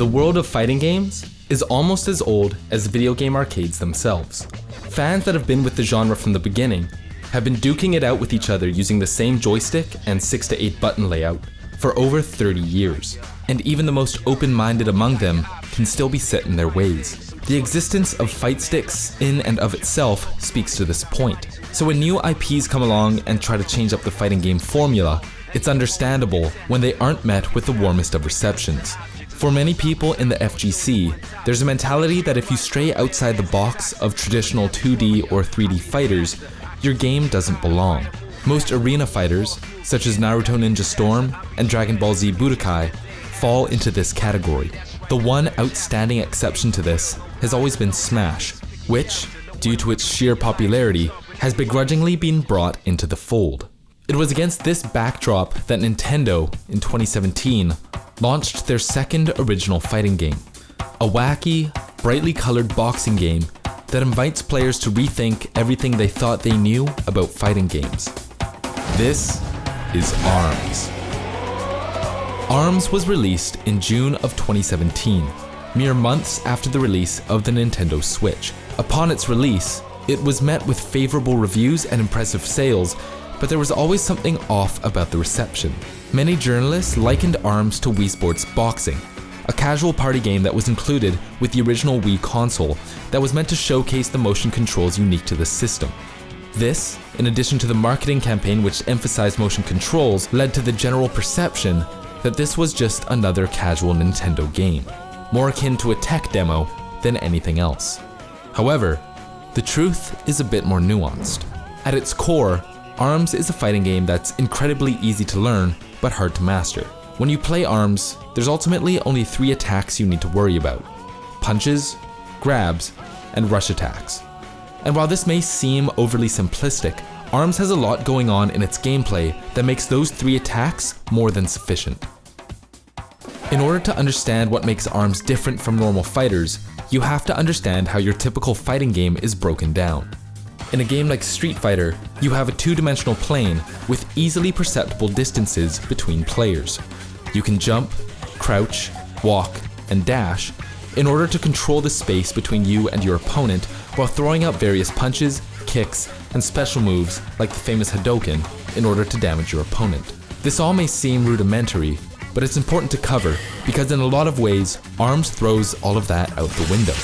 The world of fighting games is almost as old as video game arcades themselves. Fans that have been with the genre from the beginning have been duking it out with each other using the same joystick and 6 to 8 button layout for over 30 years. And even the most open-minded among them can still be set in their ways. The existence of fight sticks in and of itself speaks to this point. So when new IPs come along and try to change up the fighting game formula, it's understandable when they aren't met with the warmest of receptions. For many people in the FGC, there's a mentality that if you stray outside the box of traditional 2D or 3D fighters, your game doesn't belong. Most arena fighters, such as Naruto Ninja Storm and Dragon Ball Z Budokai, fall into this category. The one outstanding exception to this has always been Smash, which, due to its sheer popularity, has begrudgingly been brought into the fold. It was against this backdrop that Nintendo, in 2017, launched their second original fighting game, a wacky, brightly colored boxing game that invites players to rethink everything they thought they knew about fighting games. This is ARMS. ARMS was released in June of 2017, mere months after the release of the Nintendo Switch. Upon its release, it was met with favorable reviews and impressive sales, but there was always something off about the reception. Many journalists likened ARMS to Wii Sports Boxing, a casual party game that was included with the original Wii console that was meant to showcase the motion controls unique to the system. This, in addition to the marketing campaign which emphasized motion controls, led to the general perception that this was just another casual Nintendo game, more akin to a tech demo than anything else. However, the truth is a bit more nuanced. At its core, ARMS is a fighting game that's incredibly easy to learn, but hard to master. When you play ARMS, there's ultimately only 3 attacks you need to worry about: punches, grabs, and rush attacks. And while this may seem overly simplistic, ARMS has a lot going on in its gameplay that makes those 3 attacks more than sufficient. In order to understand what makes ARMS different from normal fighters, you have to understand how your typical fighting game is broken down. In a game like Street Fighter, you have a 2-dimensional plane with easily perceptible distances between players. You can jump, crouch, walk, and dash in order to control the space between you and your opponent while throwing out various punches, kicks, and special moves like the famous Hadouken in order to damage your opponent. This all may seem rudimentary, but it's important to cover because in a lot of ways, ARMS throws all of that out the window.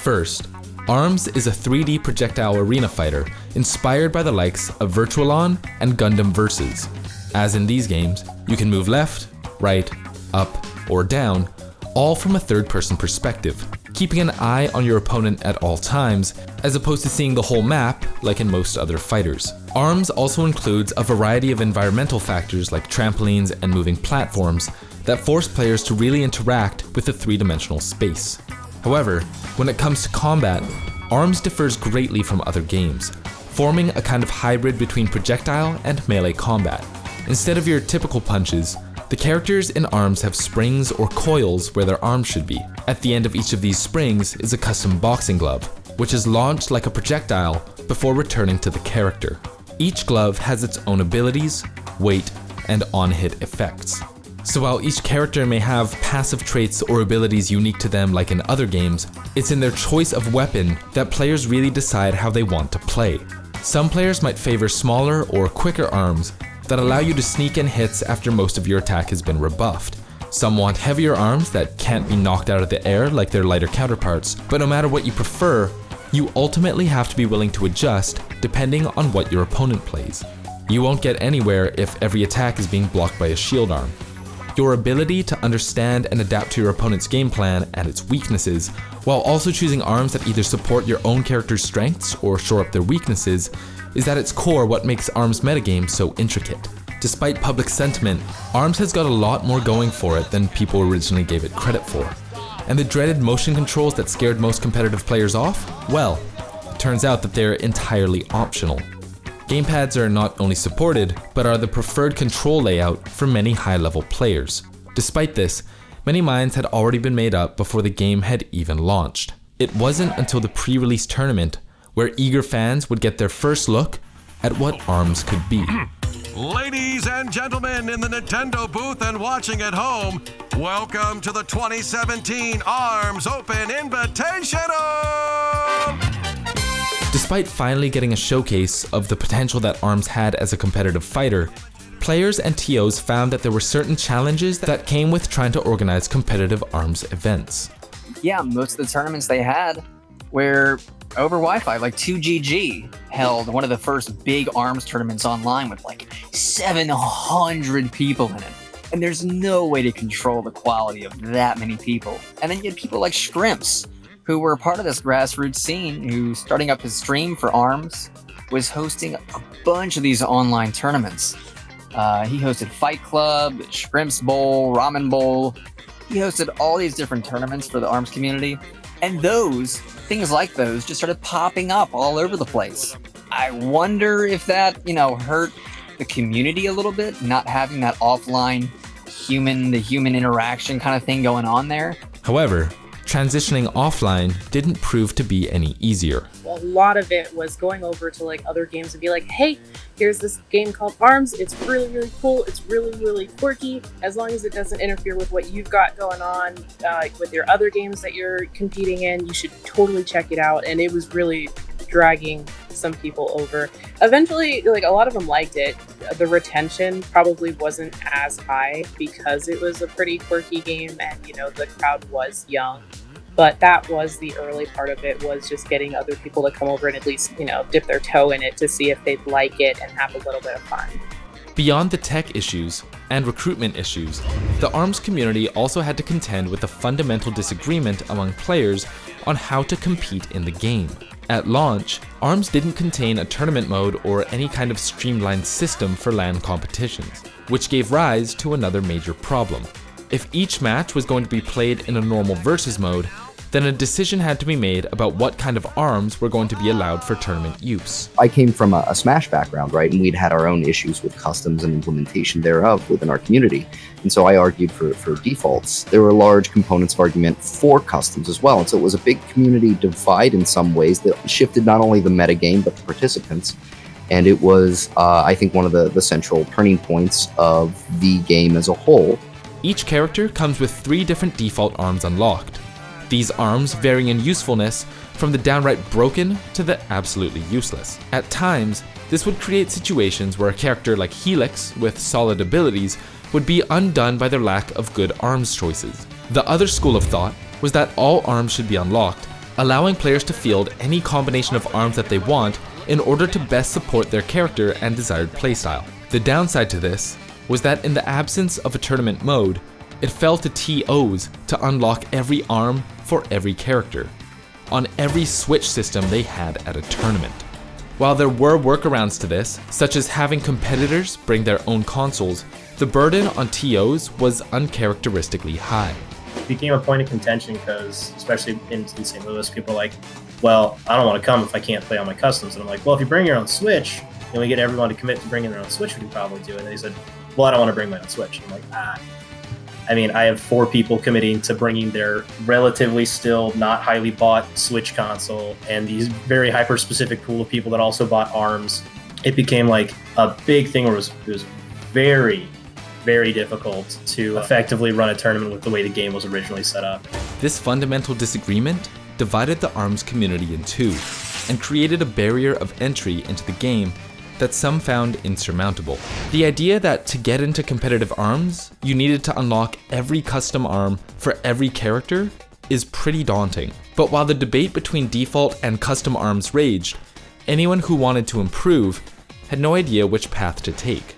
First, ARMS is a 3D projectile arena fighter inspired by the likes of Virtualon and Gundam Versus. As in these games, you can move left, right, up, or down, all from a third-person perspective, keeping an eye on your opponent at all times, as opposed to seeing the whole map like in most other fighters. ARMS also includes a variety of environmental factors like trampolines and moving platforms that force players to really interact with the 3-dimensional space. However, when it comes to combat, ARMS differs greatly from other games, forming a kind of hybrid between projectile and melee combat. Instead of your typical punches, the characters in ARMS have springs or coils where their arms should be. At the end of each of these springs is a custom boxing glove, which is launched like a projectile before returning to the character. Each glove has its own abilities, weight, and on-hit effects. So while each character may have passive traits or abilities unique to them like in other games, it's in their choice of weapon that players really decide how they want to play. Some players might favor smaller or quicker arms that allow you to sneak in hits after most of your attack has been rebuffed. Some want heavier arms that can't be knocked out of the air like their lighter counterparts, but no matter what you prefer, you ultimately have to be willing to adjust depending on what your opponent plays. You won't get anywhere if every attack is being blocked by a shield arm. Your ability to understand and adapt to your opponent's game plan and its weaknesses, while also choosing arms that either support your own character's strengths or shore up their weaknesses, is at its core what makes ARMS metagame so intricate. Despite public sentiment, ARMS has got a lot more going for it than people originally gave it credit for. And the dreaded motion controls that scared most competitive players off? Well, it turns out that they're entirely optional. Gamepads are not only supported, but are the preferred control layout for many high-level players. Despite this, many minds had already been made up before the game had even launched. It wasn't until the pre-release tournament where eager fans would get their first look at what ARMS could be. Ladies and gentlemen in the Nintendo booth and watching at home, welcome to the 2017 ARMS Open Invitational! Despite finally getting a showcase of the potential that ARMS had as a competitive fighter, players and TOs found that there were certain challenges that came with trying to organize competitive ARMS events. Yeah, most of the tournaments they had were over Wi-Fi. Like 2GG held one of the first big ARMS tournaments online with like 700 people in it. And there's no way to control the quality of that many people. And then you had people like Shrimps, who were part of this grassroots scene, who, starting up his stream for ARMS, was hosting a bunch of these online tournaments. He hosted Fight Club, Shrimps Bowl, Ramen Bowl. He hosted all these different tournaments for the ARMS community. And things like those just started popping up all over the place. I wonder if that, hurt the community a little bit, not having that offline human-to-human interaction kind of thing going on there. However, transitioning offline didn't prove to be any easier. A lot of it was going over to like other games and be like, hey, here's this game called ARMS. It's really, really cool. It's really, really quirky. As long as it doesn't interfere with what you've got going on with your other games that you're competing in, you should totally check it out. And it was really dragging some people over. Eventually, like a lot of them liked it. The retention probably wasn't as high because it was a pretty quirky game and, the crowd was young. But that was the early part of it, was just getting other people to come over and at least, dip their toe in it to see if they'd like it and have a little bit of fun. Beyond the tech issues and recruitment issues, the ARMS community also had to contend with a fundamental disagreement among players on how to compete in the game. At launch, ARMS didn't contain a tournament mode or any kind of streamlined system for LAN competitions, which gave rise to another major problem. If each match was going to be played in a normal versus mode, then a decision had to be made about what kind of arms were going to be allowed for tournament use. I came from a Smash background, right? And we'd had our own issues with customs and implementation thereof within our community. And so I argued for defaults. There were large components of argument for customs as well. And so it was a big community divide in some ways that shifted not only the metagame, but the participants. And it was, I think, one of the central turning points of the game as a whole. Each character comes with 3 different default arms unlocked. These arms varying in usefulness from the downright broken to the absolutely useless. At times, this would create situations where a character like Helix with solid abilities would be undone by their lack of good arms choices. The other school of thought was that all arms should be unlocked, allowing players to field any combination of arms that they want in order to best support their character and desired playstyle. The downside to this was that in the absence of a tournament mode, it fell to TOs to unlock every arm for every character, on every Switch system they had at a tournament. While there were workarounds to this, such as having competitors bring their own consoles, the burden on TOs was uncharacteristically high. It became a point of contention because, especially in St. Louis, people are like, well, I don't want to come if I can't play on my customs. And I'm like, well, if you bring your own Switch, and we get everyone to commit to bringing their own Switch, we can probably do it. And they said, well, I don't want to bring my own Switch. I'm like, I have 4 people committing to bringing their relatively still not highly bought Switch console and these very hyper-specific pool of people that also bought ARMS. It became like a big thing where it was very, very difficult to effectively run a tournament with the way the game was originally set up. This fundamental disagreement divided the ARMS community in 2 and created a barrier of entry into the game that some found insurmountable. The idea that to get into competitive ARMS, you needed to unlock every custom arm for every character is pretty daunting. But while the debate between default and custom arms raged, anyone who wanted to improve had no idea which path to take.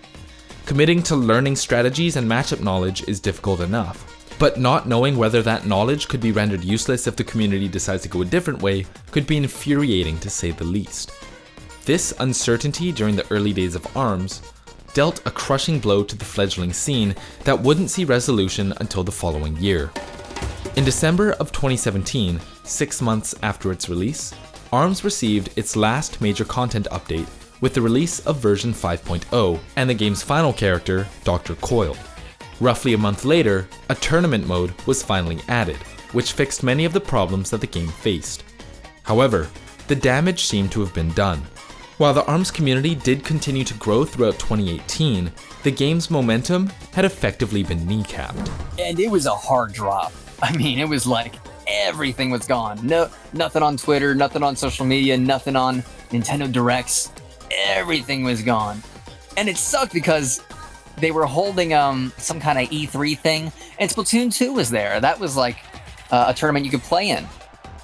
Committing to learning strategies and matchup knowledge is difficult enough, but not knowing whether that knowledge could be rendered useless if the community decides to go a different way could be infuriating to say the least. This uncertainty during the early days of ARMS dealt a crushing blow to the fledgling scene that wouldn't see resolution until the following year. In December of 2017, 6 months after its release, ARMS received its last major content update with the release of version 5.0 and the game's final character, Dr. Coyle. Roughly a month later, a tournament mode was finally added, which fixed many of the problems that the game faced. However, the damage seemed to have been done. While the ARMS community did continue to grow throughout 2018, the game's momentum had effectively been kneecapped. And it was a hard drop. I mean, it was like everything was gone. No, nothing on Twitter, nothing on social media, nothing on Nintendo Directs. Everything was gone. And it sucked because they were holding some kind of E3 thing, and Splatoon 2 was there. That was like a tournament you could play in.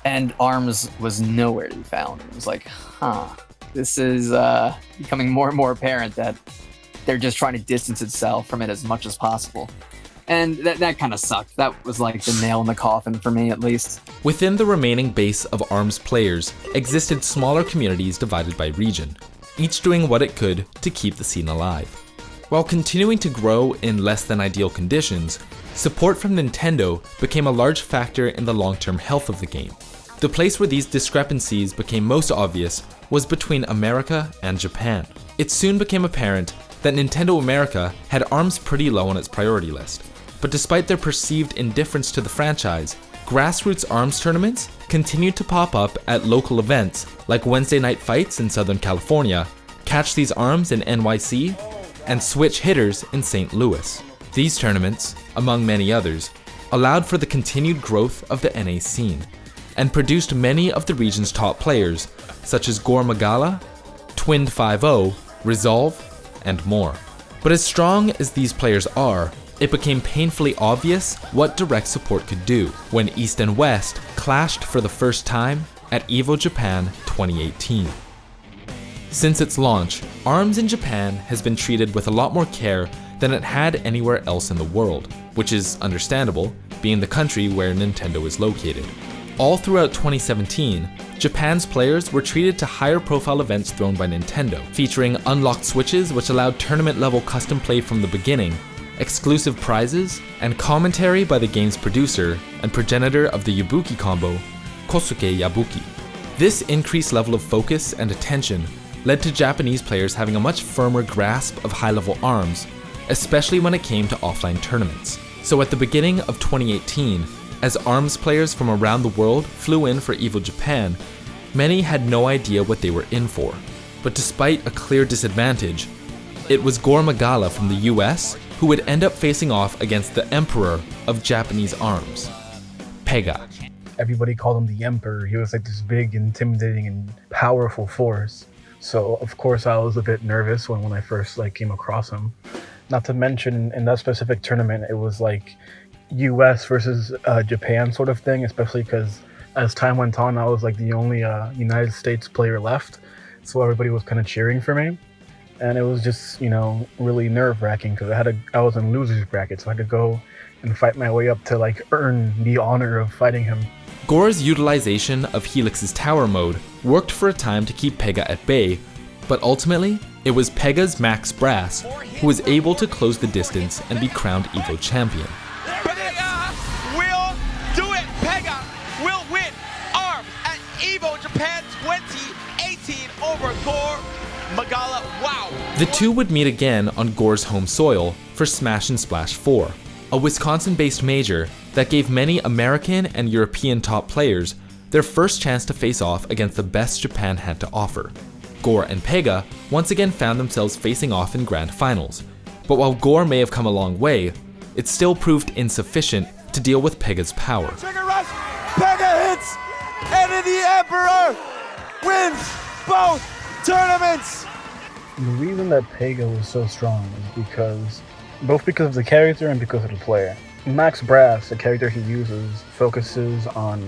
And ARMS was nowhere to be found. It was like, this is becoming more and more apparent that they're just trying to distance itself from it as much as possible. And that kind of sucked. That was like the nail in the coffin for me, at least. Within the remaining base of ARMS players existed smaller communities divided by region, each doing what it could to keep the scene alive. While continuing to grow in less than ideal conditions, support from Nintendo became a large factor in the long-term health of the game. The place where these discrepancies became most obvious was between America and Japan. It soon became apparent that Nintendo America had ARMS pretty low on its priority list. But despite their perceived indifference to the franchise, grassroots ARMS tournaments continued to pop up at local events like Wednesday Night Fights in Southern California, Catch These ARMS in NYC, and Switch Hitters in St. Louis. These tournaments, among many others, allowed for the continued growth of the NA scene, and produced many of the region's top players, such as Gore Magala, Twind 5-0, Resolve, and more. But as strong as these players are, it became painfully obvious what direct support could do when East and West clashed for the first time at EVO Japan 2018. Since its launch, ARMS in Japan has been treated with a lot more care than it had anywhere else in the world, which is understandable, being the country where Nintendo is located. All throughout 2017, Japan's players were treated to higher profile events thrown by Nintendo, featuring unlocked Switches which allowed tournament-level custom play from the beginning, exclusive prizes, and commentary by the game's producer and progenitor of the Yabuki combo, Kosuke Yabuki. This increased level of focus and attention led to Japanese players having a much firmer grasp of high-level ARMS, especially when it came to offline tournaments. So at the beginning of 2018, as ARMS players from around the world flew in for EVO Japan, many had no idea what they were in for. But despite a clear disadvantage, it was Gore Magala from the US who would end up facing off against the emperor of Japanese ARMS, Pega. Everybody called him the Emperor. He was like this big, intimidating, and powerful force. So of course I was a bit nervous when I first came across him. Not to mention in that specific tournament, it was like US versus Japan sort of thing, especially because as time went on, I was like the only United States player left. So everybody was kind of cheering for me. And it was just, really nerve-wracking because I was in loser's bracket, so I had to go and fight my way up to earn the honor of fighting him. Gore's utilization of Helix's tower mode worked for a time to keep Pega at bay, but ultimately, it was Pega's Max Brass who was able to close the distance and be crowned EVO champion. Pega will do it! Pega will win ARMS at EVO Japan 2018 over Gore Magala. Wow! The two would meet again on Gore's home soil for Smash and Splash 4, a Wisconsin-based major that gave many American and European top players their first chance to face off against the best Japan had to offer. Gore and Pega once again found themselves facing off in grand finals, but while Gore may have come a long way, it still proved insufficient to deal with Pega's power. Trigger rush! Pega hits! And the Emperor wins both tournaments! The reason that Pega was so strong is because of the character and because of the player. Max Brass, the character he uses, focuses on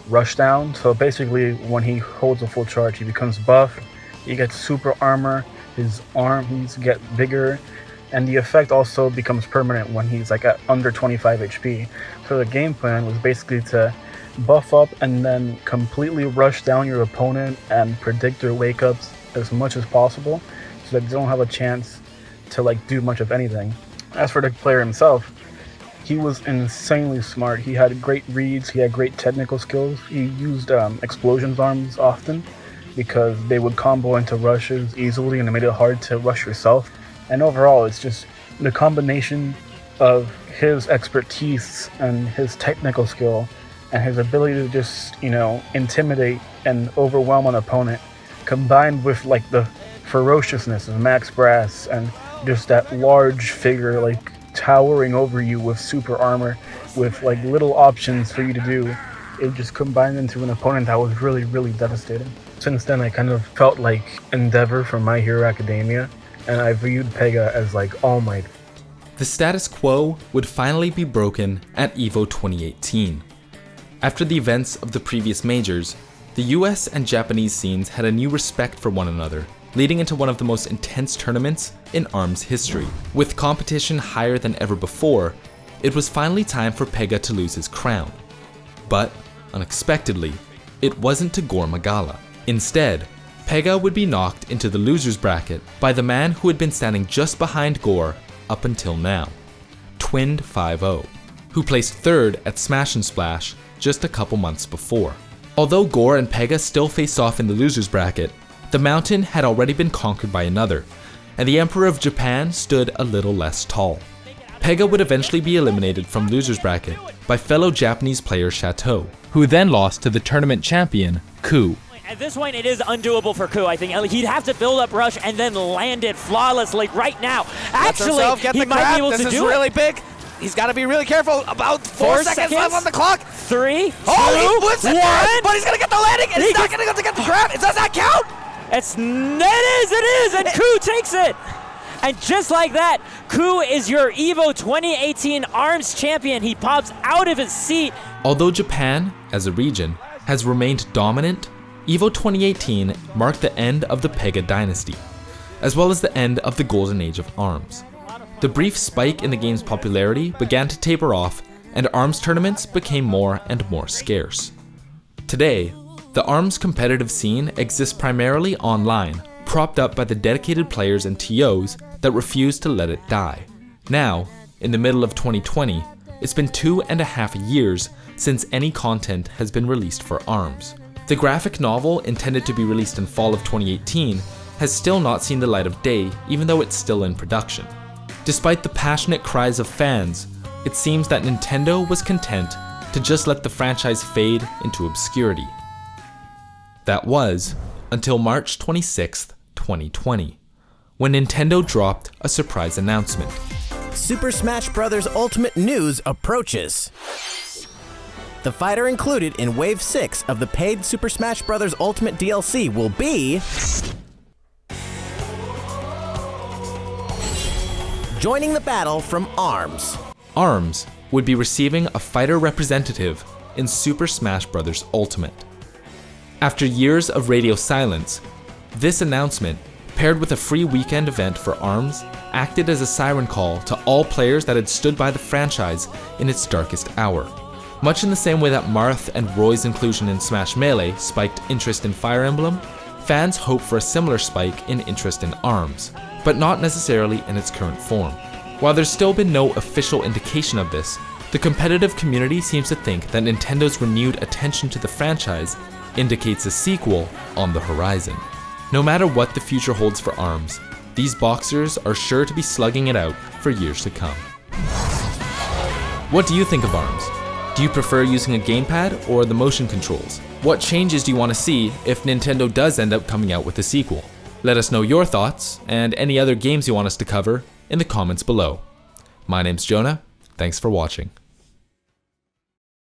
rushdown. So basically, when he holds a full charge, he becomes buff, he gets super armor, his arms get bigger, and the effect also becomes permanent when he's at under 25 HP. So the game plan was basically to buff up and then completely rush down your opponent and predict their wake-ups as much as possible so that they don't have a chance to do much of anything. As for the player himself, he was insanely smart. He had great reads, he had great technical skills. He used explosions arms often because they would combo into rushes easily and it made it hard to rush yourself. And overall, it's just the combination of his expertise and his technical skill and his ability to just, intimidate and overwhelm an opponent combined with like the ferociousness of Max Brass and just that large figure like towering over you with super armor, with like little options for you to do, it just combined into an opponent that was really, really devastating. Since then, I kind of felt like Endeavor from My Hero Academia, and I viewed Pega as like All Might. The status quo would finally be broken at EVO 2018. After the events of the previous majors, the US and Japanese scenes had a new respect for one another, leading into one of the most intense tournaments in ARMS history. With competition higher than ever before, it was finally time for Pega to lose his crown. But, unexpectedly, it wasn't to Gore Magala. Instead, Pega would be knocked into the losers bracket by the man who had been standing just behind Gore up until now, Twinned 5-0, who placed third at Smash and Splash just a couple months before. Although Gore and Pega still faced off in the losers bracket, the mountain had already been conquered by another, and the Emperor of Japan stood a little less tall. Pega would eventually be eliminated from losers bracket by fellow Japanese player Chateau, who then lost to the tournament champion, Ku. At this point, it is undoable for Ku, I think. He'd have to build up rush and then land it flawlessly right now. Actually, he might be able to do it. This is really big. He's got to be really careful. About 4 seconds left on the clock. 3, 2, he puts it 1. there, but he's going to get the landing, and he's not going to get the grab. Does that count? It is, and Ku takes it. And just like that, Ku is your EVO 2018 ARMS champion. He pops out of his seat. Although Japan, as a region, has remained dominant, EVO 2018 marked the end of the Pega dynasty, as well as the end of the golden age of ARMS. The brief spike in the game's popularity began to taper off, and ARMS tournaments became more and more scarce. Today, the ARMS competitive scene exists primarily online, propped up by the dedicated players and TOs that refuse to let it die. Now, in the middle of 2020, it's been 2.5 years since any content has been released for ARMS. The graphic novel intended to be released in fall of 2018 has still not seen the light of day, even though it's still in production. Despite the passionate cries of fans, it seems that Nintendo was content to just let the franchise fade into obscurity. That was until March 26th, 2020, when Nintendo dropped a surprise announcement. Super Smash Bros. Ultimate news approaches. The fighter included in Wave 6 of the paid Super Smash Bros. Ultimate DLC will be... joining the battle from ARMS. ARMS would be receiving a fighter representative in Super Smash Bros. Ultimate. After years of radio silence, this announcement, paired with a free weekend event for ARMS, acted as a siren call to all players that had stood by the franchise in its darkest hour. Much in the same way that Marth and Roy's inclusion in Smash Melee spiked interest in Fire Emblem, fans hope for a similar spike in interest in ARMS, but not necessarily in its current form. While there's still been no official indication of this, the competitive community seems to think that Nintendo's renewed attention to the franchise indicates a sequel on the horizon. No matter what the future holds for ARMS, these boxers are sure to be slugging it out for years to come. What do you think of ARMS? Do you prefer using a gamepad or the motion controls? What changes do you want to see if Nintendo does end up coming out with a sequel? Let us know your thoughts and any other games you want us to cover in the comments below. My name's Jonah, thanks for watching.